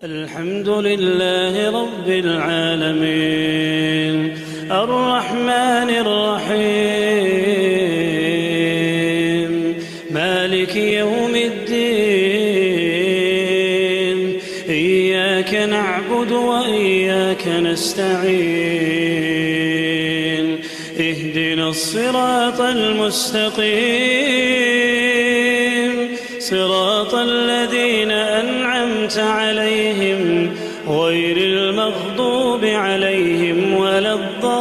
الحمد لله رب العالمين الرحمن الرحيم مالك يوم الدين إياك نعبد وإياك نستعين اهدنا الصراط المستقيم صراط الذين أنعمت عليهم غير المغضوب عليهم ولا الضالين.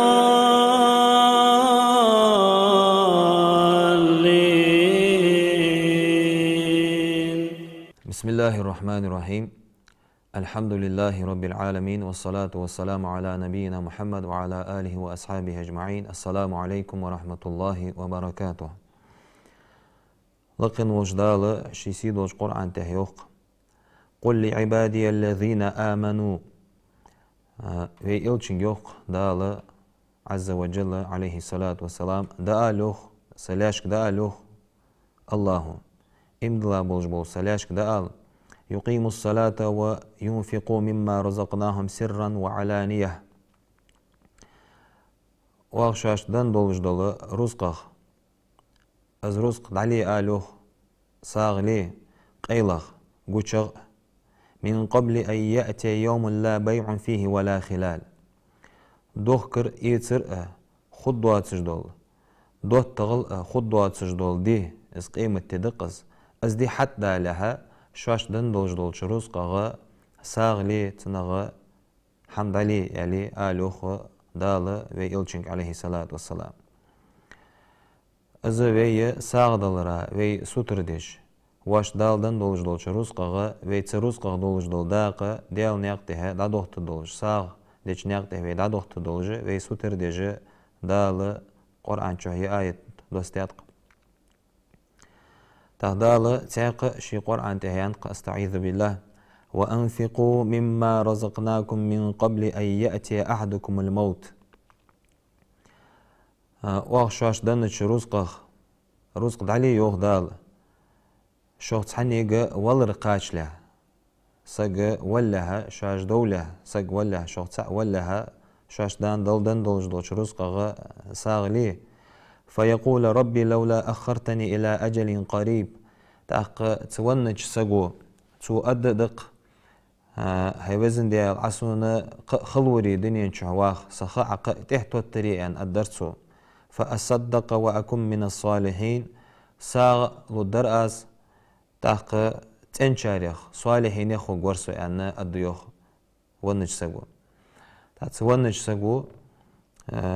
بسم الله الرحمن الرحيم. الحمد لله رب العالمين والصلاة والسلام على نبينا محمد وعلى آله وأصحابه أجمعين. السلام عليكم ورحمة الله وبركاته. لقن وجدال شيسيد وج قرآن تهيوق قل لعبادي الذين آمنوا في إلشن يوق دال عز وجل عليه الصلاة والسلام دالوخ سلاشك دالوخ الله امدلا بوجبو سلاشك دال يقيموا الصلاة وينفقوا مما رزقناهم سرا وعلانية واغشاش دان دولج دول رزقه از رزق دعلي آلوخ ساغلي قيلخ قوشغ من قبل أن يأتي يوم لا بيع فيه ولا خلال دوخكر إيتر خدوات سجدول دوت تغل خدوات سجدول دي از قيمة تدقز از دي حتى لها شاش دن دولج دول شرزقه ساغلي تنغ حمد علي يعني آلوخ دال ويلچنك عليه الصلاة والسلام Azı ve sağdalara ve suturdış. Vaş daldan doluş dolçu rusqağı ve rusqağı doluş doldağı del naqtehe da doxtu doluş sağ deç naqtehe da doxtu doluş ve suturdıcı dalı Kur'an çoğu ayet dostiyat. Tahdalı çaq şi Kur'an tehan estaizu billah ve anfiqu mimma razaqnakum min qabli an ya'ti ahadukumul maut. واخشاش دنش رزق دالي يوخ دال شوخ تحنيقة والر قاشلة ساق ولها شاش دولة ساق ولها شوخ تح ولها شاش دان دل دولج دوش رزقه ساغلي فيقول ربي لولا أخرتني إلى أجل قريب تاق تونج ساقو تو أددق هيوزن ديال عسون خلوري دنيا شواخ سخاق تحتو التريئن الدرسو فأصدق وأكون من الصالحين ساغ للدرأس تاق تنشاريخ صالحين يخو قرسو يعني الديوخ ونج ساقو تاق ونج ساقو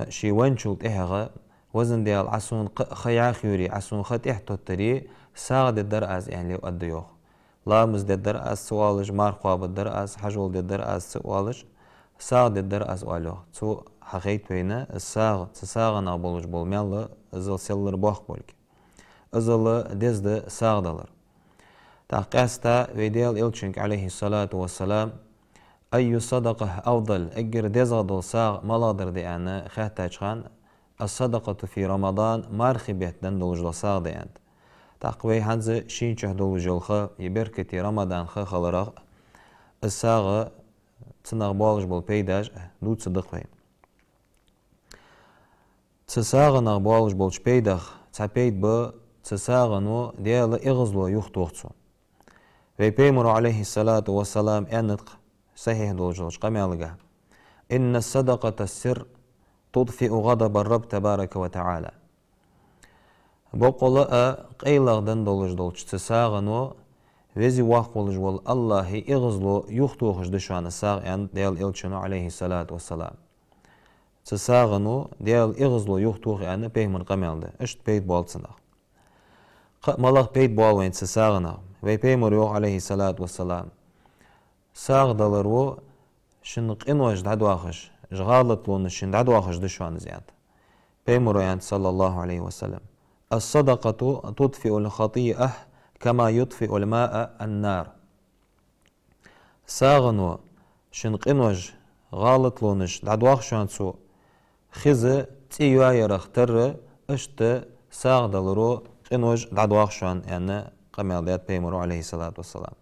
شي ونشول تهغا وزن ديال عسون خياخ يوري عسون خط احتو التري ساغ دي الدرأس يعني الديوخ لامز دي الدرأس سوالج مارخواب الدرأس حجول دي الدرأس سوالج ساغ دي الدرأس والوخ تو حقيقت بينا الساغ تساغنا بولج بولميالله ازل سيلر بوخ بولك ازل دزد ساغدالر تاقاستا ويديال إلچنك عليه الصلاة والسلام أي صدقة أفضل أجر دزغدل ساغ ملادر دي أنا خاتاج خان الصدقة في رمضان مارخبت دن دولج ساغ دي أنت تاقوي هنز شينشه دولج الخا يبركتي رمضان خا خلرغ الساغ تنغ بولج بول بيداج دو تصدق بي تساغنا بولج بولج بيداخ تابيد ب تساغنو ديال إغزلو يختوخصو ويبيمر عليه الصلاة والسلام أنق صحيح دولجلش قميالغا إن الصدقة السر تطفئ غضب الرب تبارك وتعالى بقول قيلغ دن دولج تساغنو وزي واخ بولج وال الله إغزلو يختوخش دشوان الساغ أن ديال إلشنو عليه الصلاة والسلام تساغنو ديال إغزلو يختوخ يعني بيمر قميالده اشت بيت بالتسنخ مالغ بيت بالوين تساغنا وي بيمر يوخ عليه الصلاة والسلام ساغ دلرو شنق إنوش دعدواخش جغالت لون شن دعدواخش دشوان زياد بيمر يعني صلى الله عليه وسلم الصدقة تطفئ الخطيئة كما يطفئ الماء النار ساغنو شنق إنوش غالت لونش دعدواخ شانسو خزة تيوا يرختر اشت ساغ دلرو إنوش دعدواخ شان يعني قميالدات بيمرو عليه الصلاة والسلام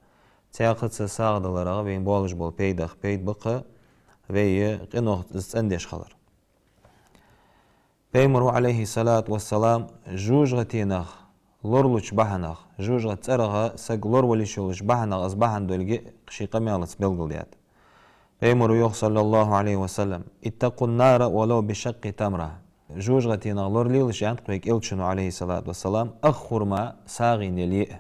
تياقتس ساغدلرغ بين بولج بول بيدخ بيد بقى وي قنوه زندش خلر بيمرو عليه الصلاة والسلام جوجغتينخ لورلوش بحنخ جوجغت ترغى سق لور وليشولش بحنخ أصبحن دولجي قشيقة ميالت بلغل ديات بيمرو يوخ صلى الله عليه وسلم اتقوا النار ولو بشق تمرة جوجغتينخ لور ليلش ينطقك إلشنو عليه الصلاة والسلام أخر ما ساغي نليئ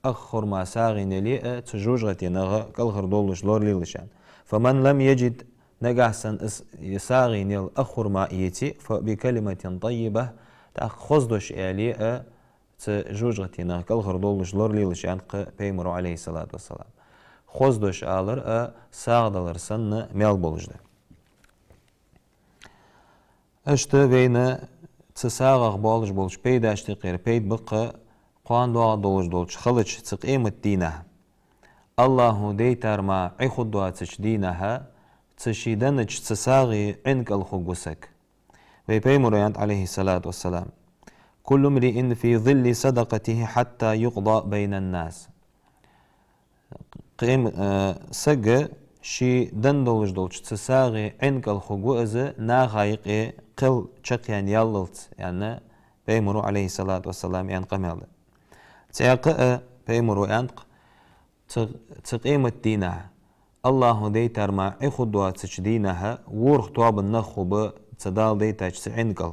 أخر ما ساغي نليئ تجوجغتينخ كالخر دولش لور ليلش فمن لم يجد نجحسن يساغي نيل أخر ما يتي فبكلمة طيبة تأخذش آلية تجوجغتينا كالخر دولش لور ليلش ينق بيمرو عليه الصلاة والسلام خذش آلر ساغدلر سن ميل بولجد اشت بين تساغغ بولج بيدا اشتقير بيد بقى قوان دوا دولج خلج تقيمة دينها الله ديتر ما عخد دواتش دينها تشيدنج تساغي عنك الخقوسك بيبيمر عليه الصلاة والسلام كل امرئ في ظل صدقته حتى يقضى بين الناس قيم سج شي دندولج دولج تساغي عنك الخقوز ناغايق قل تشقيان ياللت يعني بيمر عليه الصلاة والسلام قمال تياق بيمر ينق تقيمة دينها الله ديتر ما إخدوا تشدينها ورخ تواب النخوب تدال ديتا تسعنقل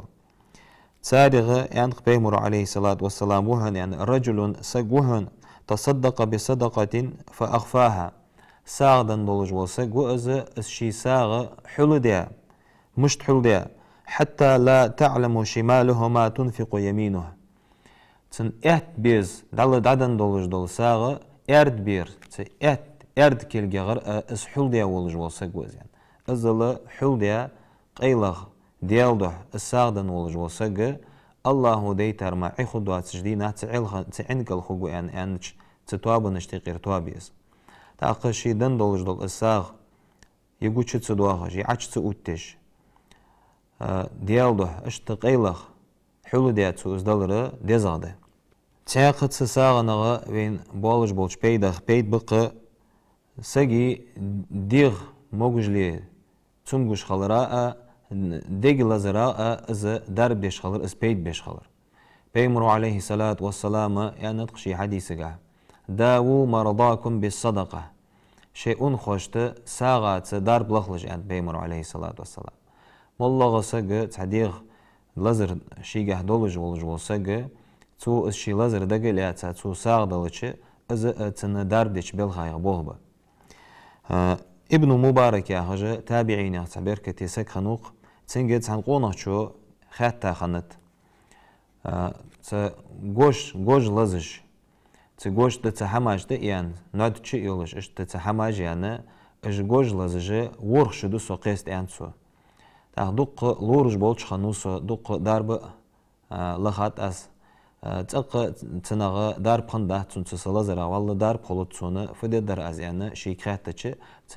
تاريغ ينق بيمر عليه الصلاة والسلام وهن يعني رجل سقوهن تصدق بصدقة فأخفاها ساغدن دولج وسق وأز الشي ساغ حلو ديا مش حلو ديا حتى لا تعلم شماله ما تنفق يمينه تن بيز دعدن دولج دول ساغ بير ارد كيلجي غير اس حل ديا ولج وسق وز يعني ازل حل ديا قيلغ ديالده الساغدن ولج وسق الله ديتر ما يخدوا تجدينا تعنق الخقو يعني تتواب نشتقير توابيز تاقشي دن دولج دول الساغ يقول شت سدواغ يعش تؤتش ديالده اشتقيلغ حل ديا تؤزدلر ديزاده تاقت ساغنغ وين بولج بيد بقى سجي ديغ موجلي تمجش خلراء ديغ لزراء از درب ديش خلر از بيد بيش خلر بيمرو عليه الصلاة والسلام يعني نتقشي حديثك داو مرضاكم بالصدقة شيء خوشت ساغات درب لخلج يعني بيمرو عليه الصلاة والسلام والله سج تعديغ لزر شيجه دولج ولج وسج تو الشي لزر دقل تو ساغ دلش از تن درب ديش بالخايغ بوهبه ابن مبارك يا هجا تابعين يعتبر كتيسك خنوق تنجد سنقونا شو خاتا خنت غوش لزج غوش تتحماج يعني ناد تشي يولش اش تتحماج يعني اش غوش لزج ورخ شدو سو قيست انسو دوق لورج بولش خنوس دوق دارب لخات اس تق تناغ دار بخنده تنسل زرا والله دار بخلط سونه فدي در از يعني شي خاتچ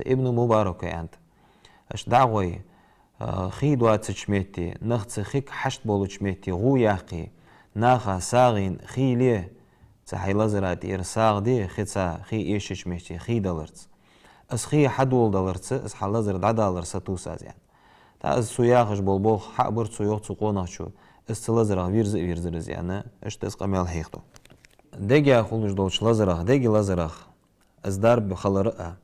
ابن مبارك انت اش دعوي خي دوات تشميتي نخت خيك حشت بولچميتي غو ياقي ناخا ساغين خيلي تحيل زرات ير ساغ دي خيتسا خي ايش ميتي خي دلرت اس خي حدول دلرت اس حل زر دادالر ستوس از يعني تا از سوياخش بول حق بر سويق تقونا شو استلازرا ويرزرز يعني اش تسقمال هيختو ديجا خولج دوش لازرا ديجي لازرا از درب خلرا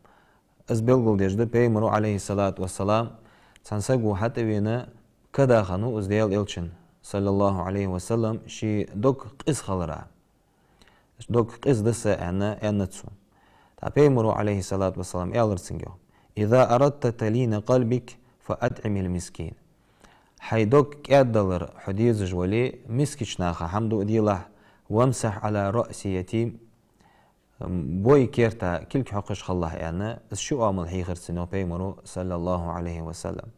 از بلغل ديجد بيمرو عليه الصلاة والسلام تنسقو حتى بينا كدا خانو از ديال إلشن صلى الله عليه وسلم شي دوك قيس خلرا دوك قيس دسا انا تسو تا بيمرو عليه الصلاة والسلام يالرسنجو إذا أردت تلين قلبك فأطعم المسكين حيدوك كادلر حديث جولي مسكش ناخا حمدو ديله وامسح على رأس يتيم بوي كيرتا كل حقش خلاه يعني الشو عمل هيخر سنو بيمرو صلى الله عليه وسلم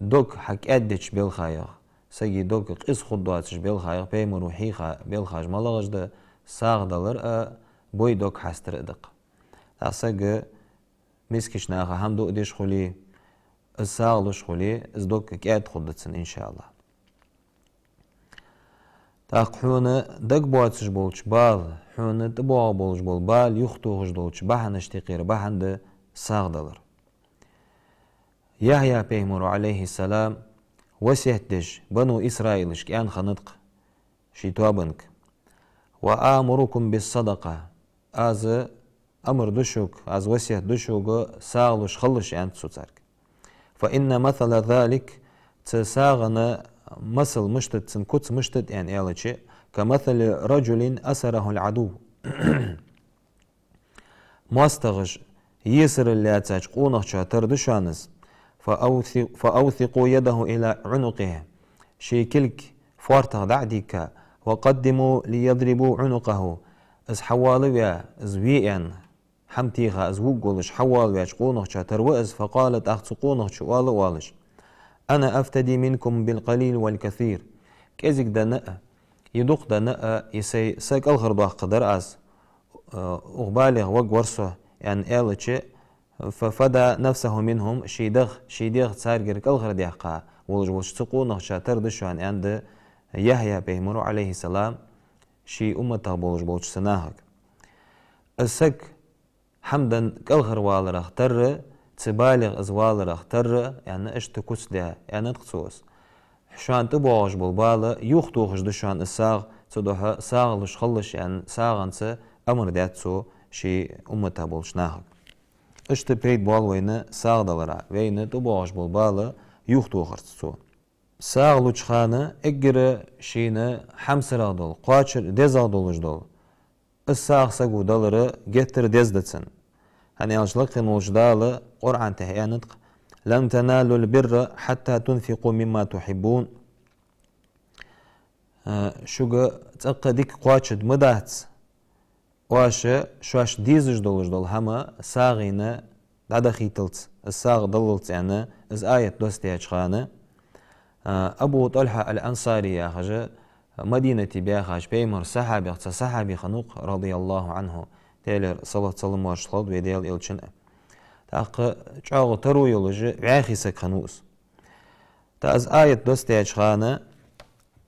دوك حك ادش بالخايغ سجي دوك قيس خدواتش بالخايغ بيمرو هيخا بالخاج مالغش ده ساغ دلر بوي دوك حستر ادق تاسق مسكش ناخا حمدو ديش خولي الساغلوش خولي ازدوك كاد خدتسن ان شاء الله تاقحونا دق بواتش بولش بال حون تبوغ بولش بول بال يختوغش دولش بحن اشتقير بحن ده ساغدلر يحيى بيغمبر عليه السلام وسيهتش بنو إسرائيلش كأن خنطق شيتوابنك وآمركم بالصدقة از أمر دشوك از وسيه دشوك ساغلش خلش أنت سوتارك فإن مثل ذلك تساغنا مثل مشتت تنكوت مشتت يعني إلتشي كمثل رجل أسره العدو ماستغش يسر اللي أتاج قونخ شاتر دشانز فأوثقوا يده إلى عنقه شيكلك فارتغ دعديك وقدموا ليضربوا عنقه از حوالويا از ويئن حمتيخا از وقولش حوالويا قونخ شاتر وإز فقالت أخت قونخ شوال والش أنا أفتدي منكم بالقليل والكثير كيزك دا نأ يدوق دا نأ يسي ساك الغرباق قدر أز أغبالغ وقورسو يعني إلتشي ففدى نفسه منهم شيدغ تسارجر كالغر ديحقا ولش تقونخ شاتر دشوان عند يحيى بيغمبر عليه السلام شي أمته بولش سناهك السك حمدا كالغر والرخ تر تبالغ ازوالرخ تر يعني اش تكوس لها يعني تقصوص شوان تبوغش بالبالة يوختوغش دشوان الساغ تدوها ساغلش خلش يعني ساغنس أمر داتسو شي أمته بولش ناهك اش تبريد بول وين ساغدلرا وين تبوغش بالبالة يوختوغش تسو ساغلوش خانة اجر شينا حمسرا دول قاچر ديزا دولش دول الساغ ساقو دولر جتر ديزدتسن hani yanlışlıkla oluşdalı Kur'an tehyanıt لن تنالوا البر حتى تنفقوا مما تحبون شوغا تقديك قواچد مدات واش شواش ديزج دولج دول هما ساغينا دادا خيتلت الساغ دللت يعني از آية دوستي اچخانه أبو طلحة الأنصاري يا خجا مدينة بياخاش بيمر صحابي خنوق رضي الله عنه تيلر صلاة صلى الله عليه وسلم وديال إلشن تاق چاغ ترو يولج عاخي سكنوس تا از آية دوستي اچخانه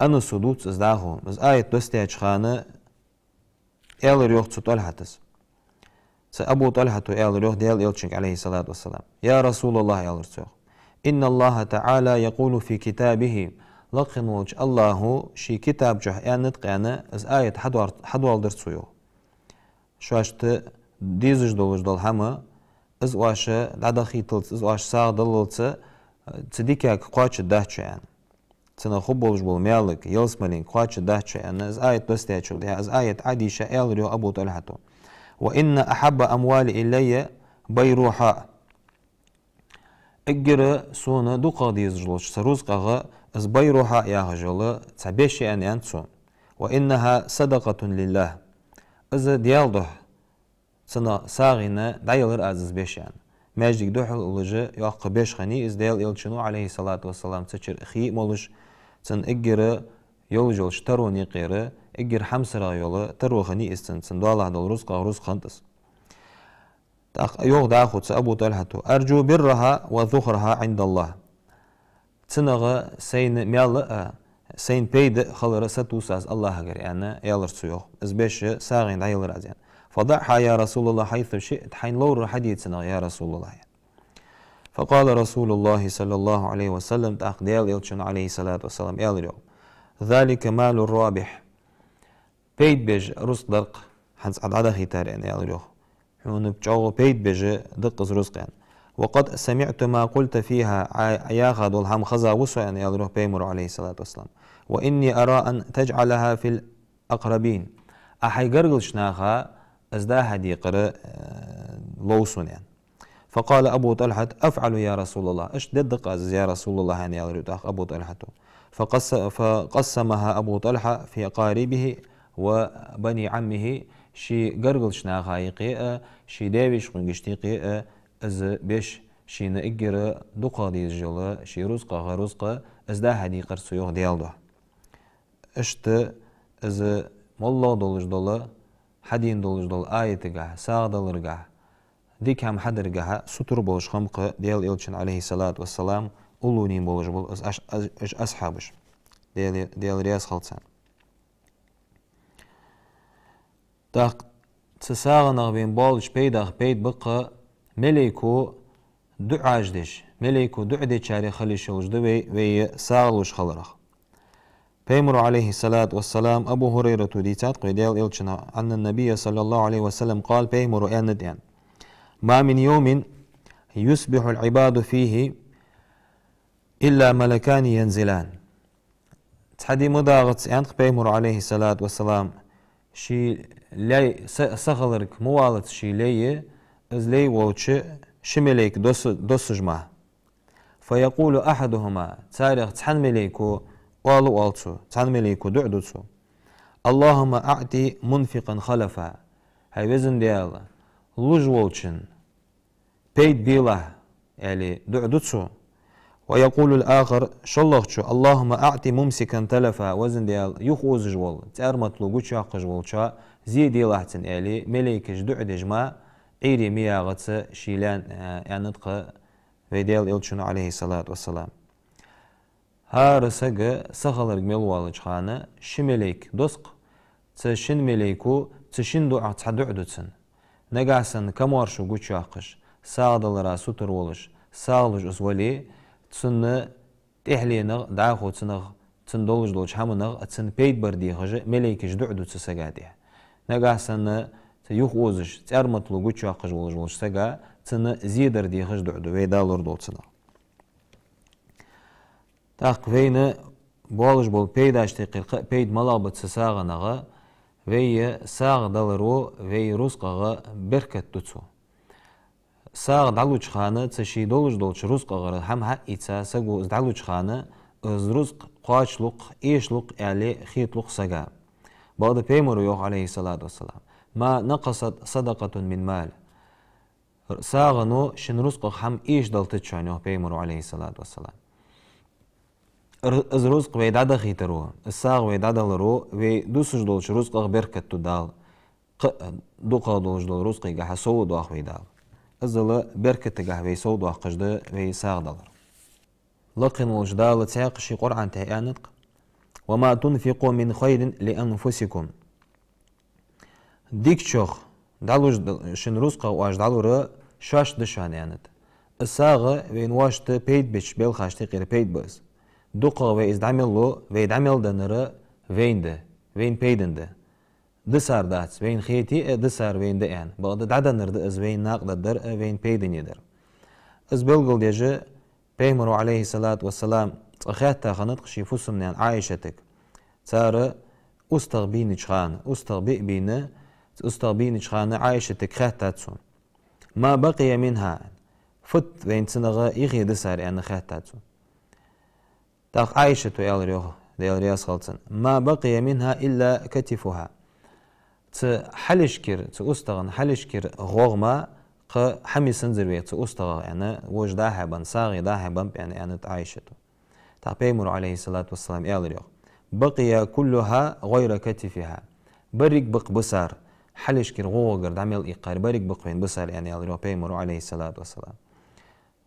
أنو سدوت از داخو از آية دوستي اچخانه إلر يوخ طلحتس أبو طلحة إلر يوخ ديال إلشن عليه الصلاة والسلام يا رسول الله إلر سوخ إن الله تعالى يقول في كتابه لقن وجه الله شي كتاب جه يعني نطق يعني از آية حدوال درسويو شواشت ديزج دولج دول هما از واش دادا خيتلت از واش ساغ دللت تديكاك قواچ داچ يعني تنا خوب بولج بول مالك يلسملين قواچ داچ يعني از آية دوستي اچول از آية عديشة إلريو أبو طلحة وإن أحب أموال إلي بيروحاء اجر سونا دوقا ديزجلوش سروزقا از بيروحاء يا هجل تعبيش يعني أنتسون وإنها صدقة لله از ديالده سنا ساغينا دايلر عزيز بيشان ماجدك دوحل الوجه يوق بيش خني از ديال يلشنو عليه الصلاة والسلام تشر خي مولش سن اجر يولجلش تروني قيره اجر حمسرا يولا ترو خني استن سن دوالله دول رزقا رزق خنتس يوغ داخد أبو طلحة أرجو برها وذخرها عند الله تنغى سين ميال سين بيد خلر ستوساس الله غير يعني يالر سيوخ ازبيش ساغين دايلر عزيان فضعها يا رسول الله حيث شئت حين لور حديث يا رسول الله يعني. فقال رسول الله صلى الله عليه وسلم تأخديال يلشن عليه الصلاة والسلام يالر يوم ذلك مال الرابح بيد بيج رصدق حنس عدد خيتار يعني يالر يوم حون بجوغ بيد بيج دقز رزق يعني وقد سمعت ما قلت فيها عياخد والهم خزا وسو يعني يالر بيمر عليه الصلاة والسلام وإني أرى أن تجعلها في الأقربين أحي قرقل شناخا أزداها دي قرأ لوسون يعني فقال أبو طلحة أفعل يا رسول الله إيش ددق أزز يا رسول الله يعني يا أبو طلحة فقسمها أبو طلحة في قاربه وبني عمه شي قرقل شناخا يقيئة شي داويش قنقشتيقي أز بيش شي نأجر دقا دي الجلة شي رزقا رزقا أزداها دي قرسيوه ديالده اشت از مالله دولج دولا حدين دولج دول آيتگاه ساغدالرگاه ديك هم حدرگاه سطر بولش خمق ديال إلشن عليه الصلاة والسلام أولونين بولج بول اش أصحابش ديال رياس خلصان Так تساغنا بين بالش بيداغ بيد بقى مليكو دعاجدش مليكو دعدي شاري خلي شوج دوي وي ساغلوش خلرخ. بيمر عليه الصلاة والسلام أبو هريرة ديتات قيديل إلشنا أن النبي صلى الله عليه وسلم قال بيمر أنديان ما من يوم يصبح العباد فيه إلا ملكان ينزلان. تحدي مداغت أنت بيمر عليه الصلاة والسلام شي لي سخلرك موالت شي لي از لي ووتش شمليك دوس جمع فيقول أحدهما تاريخ تحن مليكو والو ألتو تحن مليكو دعدوتو اللهم أعطي منفقا خلفا هاي وزن ديال لوج ووتشن بيت بيله يعني دعدوتو ويقول الآخر شلغتشو اللهم أعطي ممسكا تلفا وزن ديال يخوز جوال تأرمت لغو تشاق جوالشا زيدي لحتن يعني مليكش دعدج ما عيري مياغت شيلان يندق ويديال إلشنو عليه الصلاة والسلام هار سغ سخلرق ملوالج خانه شمليك دوسق تشن مليكو تشن دعا تدعدوتسن نغاسن كمارشو غوچاقش ساغدلرا سوتر ولش ساغلج اسولي تسن تحلينغ داخو تسنغ تندولج لوج همنغ تسن بيت بردي خج مليكش دعدوتس سغادي نغاسن تيوخ اوزش ترمتلو غوچاقش ولج سغا تن زيدر دي خج دعدو ويدالور دوتسنا تاق وين بولج بول بيداش تقيل بيد ملابط ساغنغا وي ساغ دلرو وي روسقغا بركت دوتسو ساغ دالوچ خانه تشي دولج دولچ روسقغا هم ها ايتسا سغو دالوچ خانه از روسق قاچلوق ايشلوق يعني خيطلوق سغا بعد بيمر يوح عليه الصلاه والسلام ما نقصت صدقه من مال ساغنو شن روسق هم ايش دلتچانو بيمر عليه الصلاه والسلام از رزق ويدادا خيترو الساغ ويدادا لرو وي دوسج دولش رزق بركت دال دوقا دولش دول رزق غا سو دو اخ ويدال ازل بركت غا وي سو دو اخجد وي ساغ دلر لقن وجدال تاقشي قران تهانق وما تنفقوا من خير لانفسكم ديكشوخ دالوج شن رزق واج دالور شاش دشان يانت الساغ وين واشت بيت بيش بيل خاشتي غير بيت بس دوقا ويزدعملو ويدعمل دنرا وينده وين بيدنده دسار دات وين خيتي دسار وين دان بعد دعدنر از وين ناقد در وين بيدن يدر از بلغل ديجه بيمر عليه الصلاة والسلام تخاتا خنط شي فسمن عائشتك تار استغبين خان استغبئ بين استغبين خان عائشتك خاتاتسون ما بقي منها فت وين سنغا يغي دسار يعني خاتاتسون تاق عائشة يالريوه ديالرياس خلطن ما بقي منها إلا كتفها تحلشكر تأستغن حلشكر غوغما حمي سنزروية تأستغن يعني وجداها صاغي داها يعني عائشة تاق بيمر عليه الصلاة والسلام يالريوه بقي كلها غير كتفها بريك بق بصار حلشكر غوغر دعمل إيقار بريك بق بين بصار يعني يالريوه بيمر عليه الصلاة والسلام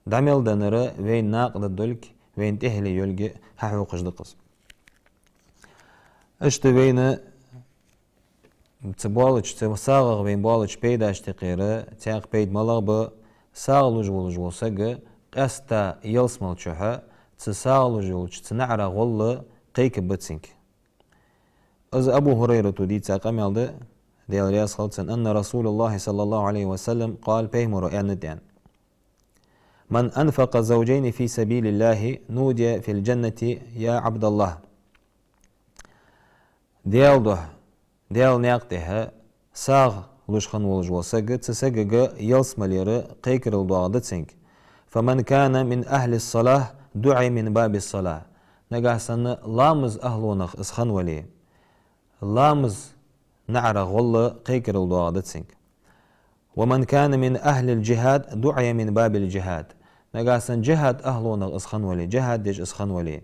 دعمل دنرا وين ناقد الدلك وين تهلي يلقي حقوقش دقص اشت بين تبالج تساغ بين بالج بيداش تقيره تاق بيد ملغب ساغلوج ولج سغ قستا يلسمل چها تساغلوج ولج تنعرا غل قيك بتسنك از ابو هريره دي تاقملد ديال رياس خلصن ان رسول الله صلى الله عليه وسلم قال بيمر اندان من أنفق زوجين في سبيل الله نودي في الجنة يا عبد الله ديال ناقتها ساغ لشخن ولجو ساق تساقق يلسملير قيكر الدعادتسنك فمن كان من أهل الصلاة دعي من باب الصلاة نقاسن لامز أهلونخ اسخن ولي لامز نعرى غل قيكر الدعادتسنك ومن كان من أهل الجهاد دعي من باب الجهاد نقاسن جهاد أهلونا اسخن ولي جهاد ديش اسخن ولي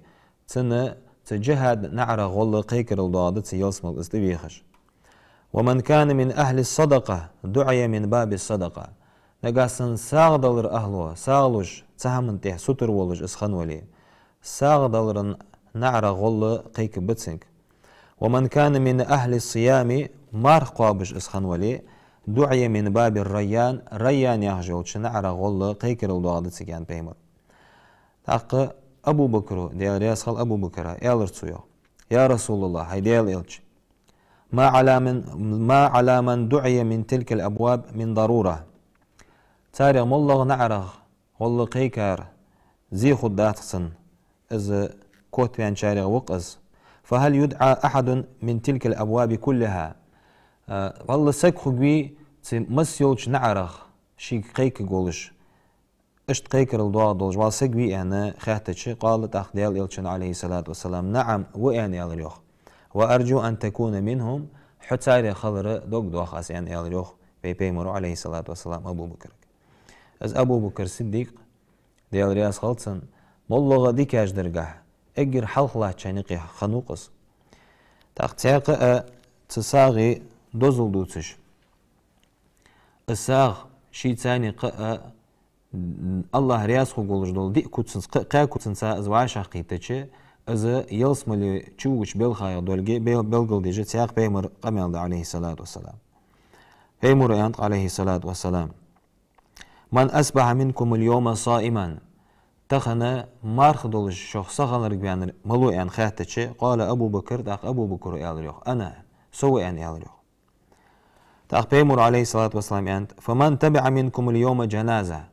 تجهاد نعرى غل قيكر الضادت يلسم الاستبيخش ومن كان من أهل الصدقة دعي من باب الصدقة نقاسن ساغدلر أهلو ساغلوش تهمن تيه ستر ولج اسخن ولي ساغدلر نعرى غل قيك بتسنك ومن كان من أهل الصيام مارخ قابش اسخن ولي دعي من باب الريان ريان يهجوش نعرى غل قيكر الضغط سكان بيمر تاق أبو بكر ديال رياسخل أبو بكر يالرتسويو يا رسول الله هيديال إلش ما على من دعي من تلك الأبواب من ضرورة تاريخ ملغ نعرغ غل قيكر زي خداتسن إذا كوت بيان شارع وقز فهل يدعى أحد من تلك الأبواب كلها والله سكخ بي مسيولش نعرغ شي قيك قولش اشت قيكر الدعاء دولش والسك بي أنا خاتش قالت أخديال إلشن عليه الصلاة والسلام نعم وأنا يالريوخ وأرجو أن تكون منهم حتى خضر دوغ دوخ أسيان يالريوخ بيمرو عليه الصلاة والسلام أبو بكر از أبو بكر صديق ديال رياس خلصن مولغا ديكاج درقح اجر حلخلا تشانيقي خنوقس تاقتاق تساغي دوزل دوتش الساغ شي تاني قا الله رياس خو قولج دول دي كوتسنس قا كوتسنسا ازواش حقيقتش از يلسملي تشوش بالخايا دولجي بلغل ديجي تاق بيمر قمال عليه الصلاة والسلام بيمر ينط عليه الصلاة والسلام من أصبح منكم اليوم صائما تخنا مارخ دولش شخ سخن رجبان ملو يعني خاتتش قال أبو بكر تاق أبو بكر يالريوخ أنا سوى يعني يالريوخ تاق بيمر عليه الصلاة والسلام يعني فمن تبع منكم اليوم جنازة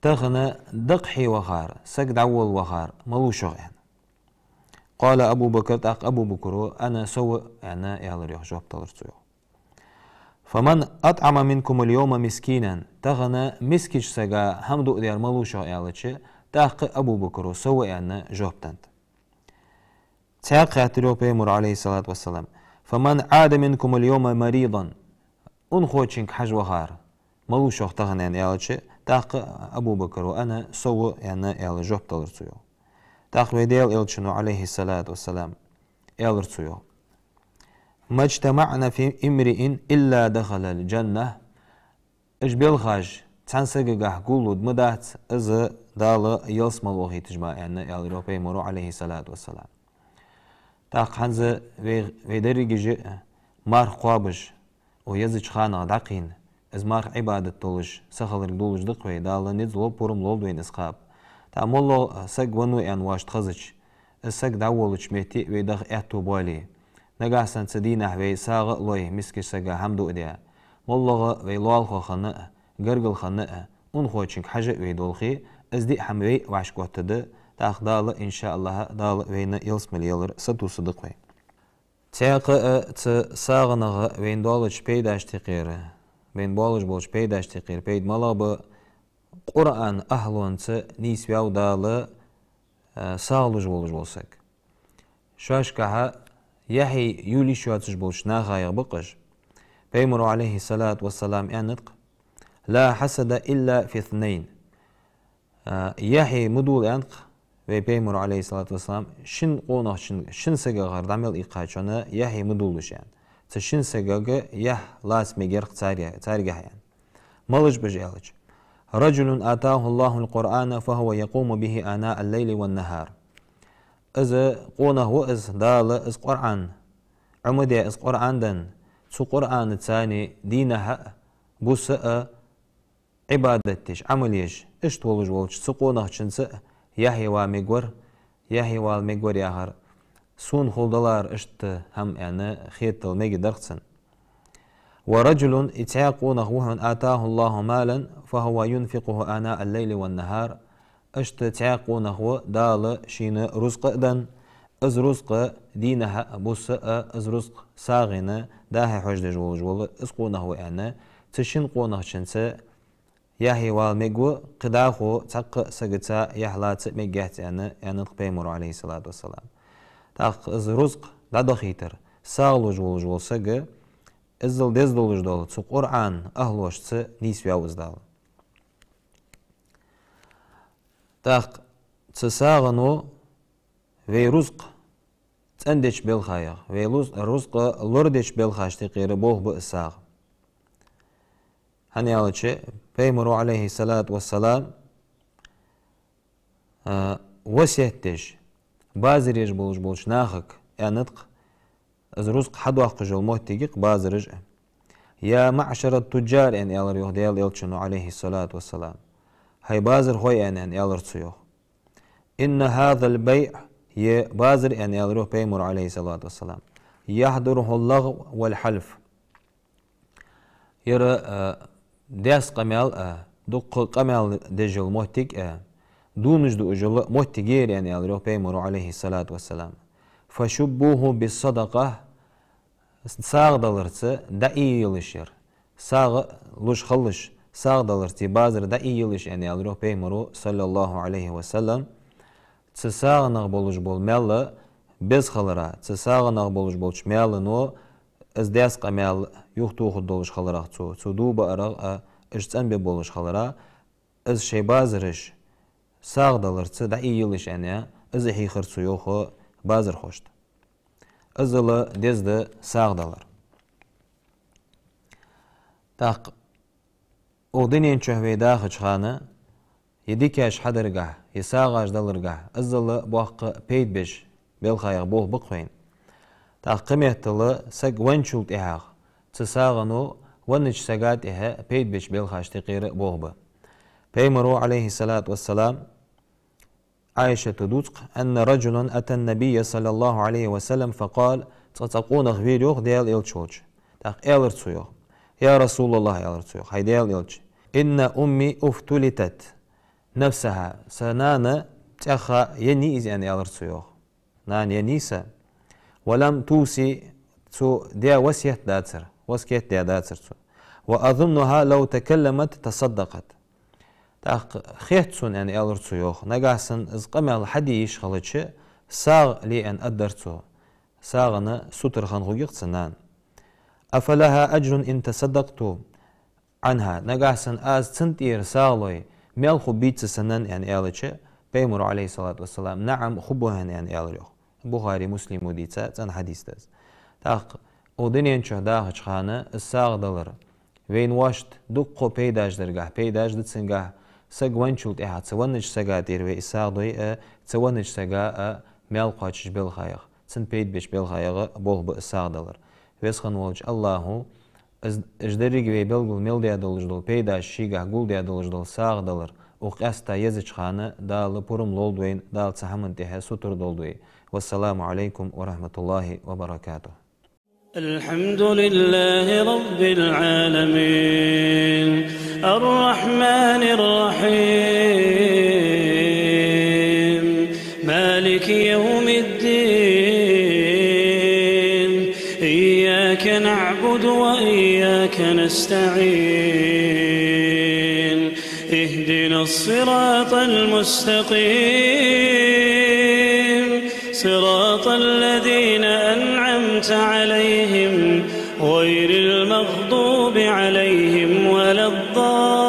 تخنا دقحي وخار سجد أول وخار ملو شغ يعني قال أبو بكر تاق أبو بكر أنا سوى يعني يالريوخ جواب تلرسويوخ فمن أطعم منكم اليوم مسكينا تغنى مسكيش سجا همدو ديار ملوشة يالتش تاق أبو بكر سوى يعني جوبتنت تاق خاتلو بيمر عليه الصلاة والسلام فمن عاد منكم اليوم مريضا أنخوشنك حج وخار ملوشة تغنى يعني يالتش تاق أبو بكر وأنا سوى يعني يال جوبتلرسيو تاق ويديل إلشنو عليه الصلاة والسلام يالرسيو ما اجتمعنا في امرئ إلا دخل الجنة اجبل خاج تنسقق قولود مدات إذا دال يلسم الوغي تجمع يعني الأوروبي مرو عليه الصلاة والسلام تاق حنز ويدرجي مار قوابش ويزج خانة دقين از مار عبادة طولش سخلر دولش دقوي دال نزلو بورم لولدوين اسقاب تا مولو سق ونو ان واش تخزج السق داولش ميتي ويدخ اعتو بالي نجاسن تدينه وي ساغ لوي مسكي ساغا حمدو ديا والله وي لوال خو خنا غرغل خنا اون خوچنك حاجه وي دولخي ازدي حموي واش قوتد تاخدال ان شاء الله دال وين يلسمل يلر ستو صدق وي تاق ت ساغنغ وين دولش بيداش تقير بين بولش بولش بيداش تقير بيد ملاب قران اهلون ت نيس وياو دال ساغلوج بولش بولسك شاشكها يحي يولي شواتش بولش ناغايا بقش بيمر عليه الصلاة والسلام ينطق لا حسد إلا في اثنين يحي مدول ينطق بيمر عليه الصلاة والسلام شن قونا شن سجا غير دعمل إيقاعنا يحي مدولش يعني تشن سجا يح لاس ميجرق تاريخ يعني مالج بجالج رجل آتاه الله القرآن فهو يقوم به آناء الليل والنهار إذا قونا هو إز دال إز قرآن عمدي إز قرآن دن سو قرآن الثاني دينها بوسأ عبادتش عمليش إشت ولج ولج سو قونا شنس يحي وميقور يحي والميقور ياهر سون خلدلار إشت هم يعني خيط الميقي درقسن ورجل اتعاقونا هو آتاه الله مالا فهو ينفقه آناء الليل والنهار اشت تعاقونا هو دال شين رزق دن از رزق دينها بوس از رزق ساغنا داه حج دجول جول اسقونا هو انا تشين قونا شنس ياهي والميغو قداخو تق سغتا يحلات ميغات انا بيمر عليه الصلاه والسلام تاق از رزق دادخيتر ساغلو جول جول سغ ازل دزدولج دول قرآن اهلوش ت نيسياوز دال تاق تساغنو وي رزق تندش بالخايا وي رزق لوردش بالخاش تقير بوه بأساغ هني أولشي بيمرو عليه الصلاة والسلام وسيهتش بازر يجبولش بولش ناخك نطق از رزق حد وقت جل موتيق باز رجع يا معشر التجار ان يالر يوه ديال يلشنو عليه الصلاة والسلام هاي بازر هوي ان يالر تسيوه إن هذا البيع ي بازر ان يالروه بيمر عليه الصلاة والسلام يحضره اللغو والحلف يرى داس قمال دق قمال دجل موتيق دونج دو أجل موتيجير يعني يالروه بيمر عليه الصلاة والسلام فشبوه بالصدقة ساغ دلرتي دعي يلشير ساغ لوش خلش ساغ دلرتي بازر دعي يلش يعني يالروه بيمرو صلى الله عليه وسلم تساغ نغبولش بول مالا بز خلرا تساغ نغبولش بولش مالا نو از داس قمال يختو خدولش خلرا تو دو بأرغ اجتن ببولش خلرا از شي بازرش ساغ دلرتي دعي يلش يعني از هي خرسو يوخو بازر خوشت ازلا دزد ساغ دلر تاق اودنين چهوي داخل خانه يديكاش حدرگاه يساغاش دلرگاه ازلا بوق بيد بش بالخايغ بوه بقوين تاق قميتل سق ونشولت اهاغ تساغنو ونج ساقات اها بيد بش بالخاش تقير بوه با بيمرو عليه الصلاة والسلام عائشة تدوتق أن رجلا أتى النبي صلى الله عليه وسلم فقال تتقون غفيريوخ ديال إلتشوش تاق إلرتسويوخ يا رسول الله إلرتسويوخ هاي ديال إلتش إن أمي أفتلتت نفسها سنانا تأخى ينيز يعني إلرتسويوخ نان ينيسا ولم توسي تو ديا وسيت داتر وسكيت ديا داتر وأظنها لو تكلمت تصدقت تاق خيتسون يعني ألرتسو يوخ نجاسن إز قمل حدي يشغلتش ساغ لي أن أدرتسو ساغنا سوتر خنغويق سنان أفلها أجر إن تصدقتو عنها نجاسن آز تنتير ساغلوي ميلخو بيتس سنان يعني ألتش بيمر عليه الصلاة والسلام نعم خبوهن يعني ألريوخ بخاري مسلم وديتا تن حديث تاز تاق ودنين شو داخل خانة الساغ دلر وين واشت دقو بيداج درجة بيداج دتسنجاه سجوان شلت إحد سوانج سجا ديروي إساعدوي سوانج سجا مال قاتش بالخير سن بيد بيش بالخير بول بإساعدلر ويسخن والج الله إجدري جوي بلغل ميل دي أدلجدل بيداج شيجا قول دي أدلجدل ساعدلر وقاستا يزج خانة دال بورم لولدوين دال سحمن تها سطر دولدوي والسلام عليكم ورحمة الله وبركاته. الحمد لله رب العالمين الرحمن الرحيم مالك يوم الدين إياك نعبد وإياك نستعين اهدنا الصراط المستقيم صراط الذين أنعمت عليهم غير المغضوب عليهم ولا الضالين